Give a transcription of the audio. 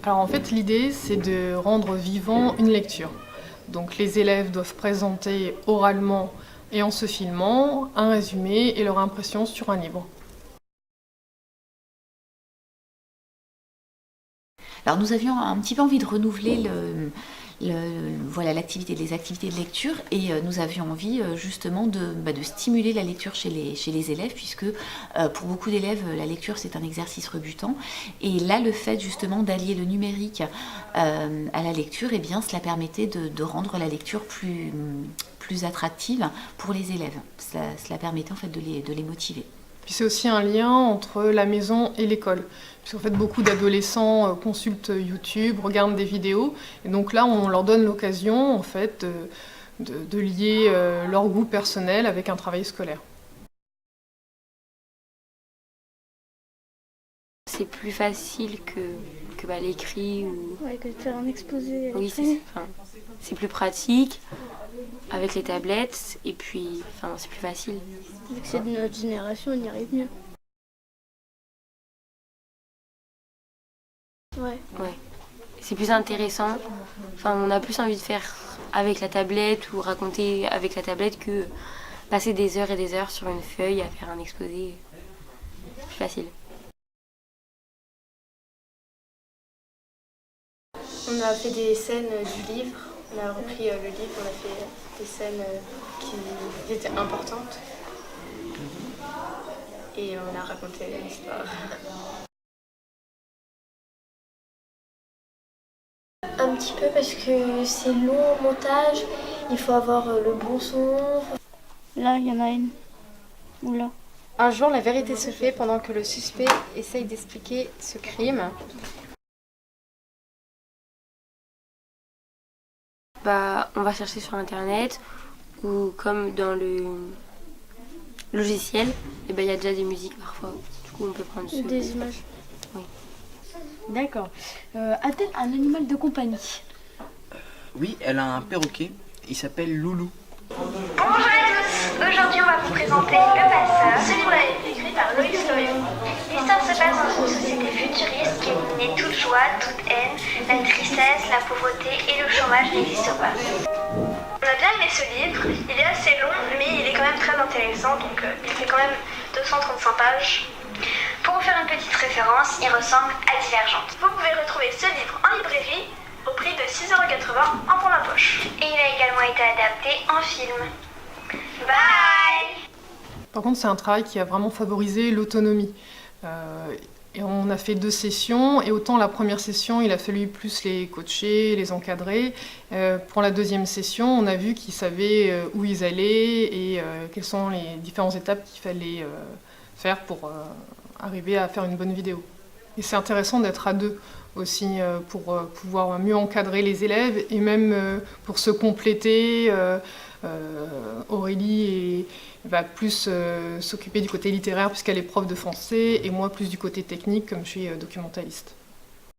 Alors en fait, l'idée, c'est de rendre vivant une lecture. Donc les élèves doivent présenter oralement et en se filmant un résumé et leur impression sur un livre. Alors nous avions un petit peu envie de renouveler voilà, les activités de lecture et nous avions envie justement de stimuler la lecture chez les élèves puisque pour beaucoup d'élèves la lecture c'est un exercice rebutant et là le fait justement d'allier le numérique à la lecture, eh bien cela permettait de rendre la lecture plus attractive pour les élèves. Cela permettait en fait de les motiver. Puis c'est aussi un lien entre la maison et l'école. Puisqu'en fait, beaucoup d'adolescents consultent YouTube, regardent des vidéos. Et donc là, on leur donne l'occasion en fait, de lier leur goût personnel avec un travail scolaire. C'est plus facile que l'écrit ou... Ouais, que de faire un exposé. Oui, c'est plus pratique avec les tablettes et puis c'est plus facile. Vu que c'est de notre génération, on y arrive mieux. Ouais. C'est plus intéressant. On a plus envie de faire avec la tablette ou raconter avec la tablette que passer des heures et des heures sur une feuille à faire un exposé. C'est plus facile. On a fait des scènes du livre, on a repris le livre, on a fait des scènes qui étaient importantes et on a raconté l'histoire. Un petit peu parce que c'est long au montage, il faut avoir le bon son. Là, il y en a une. Oula. Un jour, la vérité se fait pendant que le suspect essaye d'expliquer ce crime. On va chercher sur internet ou comme dans le logiciel, il y a déjà des musiques parfois. Du coup, on peut prendre des images. Oui. D'accord. A-t-elle un animal de compagnie? Oui, elle a un perroquet. Il s'appelle Loulou. Bonjour à tous. Aujourd'hui, on va vous présenter Le Passeur. Ce livre a été écrit par Loïs Loriot. L'histoire se passe dans une société futuriste qui éliminait toute joie, toute haine, la tristesse, la pauvreté et le chômage n'existe pas. On a bien aimé ce livre. Il est assez long, mais il est quand même très intéressant. Donc, il fait quand même 235 pages. Pour vous faire une petite référence, il ressemble à Divergente. Vous pouvez retrouver ce livre en librairie au prix de 6,80 € en pour la poche. Et il a également été adapté en film. Bye! Par contre, c'est un travail qui a vraiment favorisé l'autonomie. Et on a fait 2 sessions, et autant la première session, il a fallu plus les coacher, les encadrer. Pour la deuxième session, on a vu qu'ils savaient où ils allaient et quelles sont les différentes étapes qu'il fallait faire pour arriver à faire une bonne vidéo. Et c'est intéressant d'être à 2 aussi pour pouvoir mieux encadrer les élèves et même pour se compléter. Aurélie va plus s'occuper du côté littéraire puisqu'elle est prof de français et moi plus du côté technique comme je suis documentaliste.